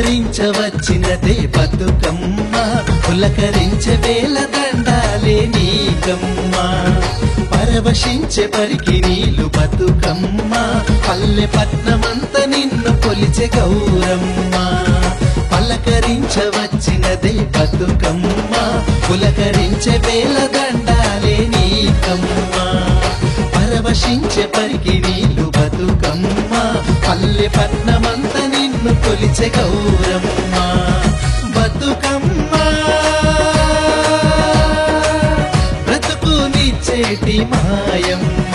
పలకరించవచ్చినదే బతుకమ్మ పులకరించే వేల దండాలే నీకమ్మ పరవశించే పరికి నీళ్ళు బతుకమ్మ పల్లె పట్నమంత నిన్ను కొలిచే గౌరమ్మ పలకరించవచ్చినదే బతుకమ్మ పులకరించే వేల దండాలే నీకమ్మ పరవశించే పరికి నీళ్ళు బతుకమ్మ పల్లె పట్నమంత నిన్ను కొలిచే గౌరమ్మ బతుకమ్మ బ్రతుకునిచ్చేటి మాయమ్మ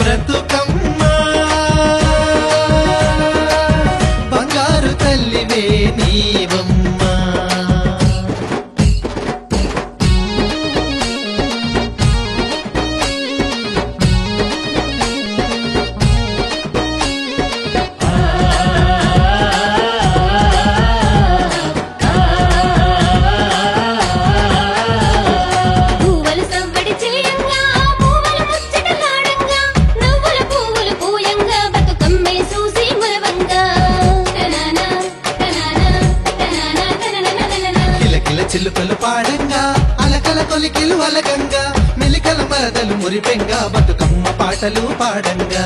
బ్రతుకమ్మ బంగారు తల్లివే నీవమ్మ చిలుకలు పాడంగా అలకల కొలికిలు అలగంగా మెలికల మరదలు మురిపెంగా బతుకమ్మ పాటలు పాడంగా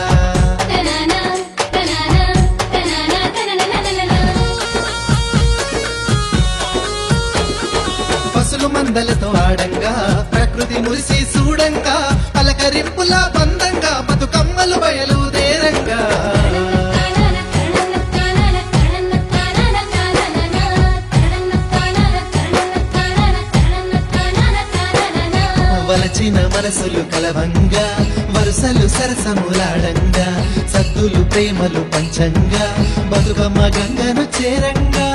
పసులు మందలతో ఆడంగా ప్రకృతి మురిసి చూడంగా అలకరింపుల బందంగా బతుకమ్మలు బయలుదేరంగా వలచిన మనసులు కలవంగా వరుసలు సరసములాడంగా సద్దులు ప్రేమలు పంచంగా బతుకమ్మ గంగను చేరంగా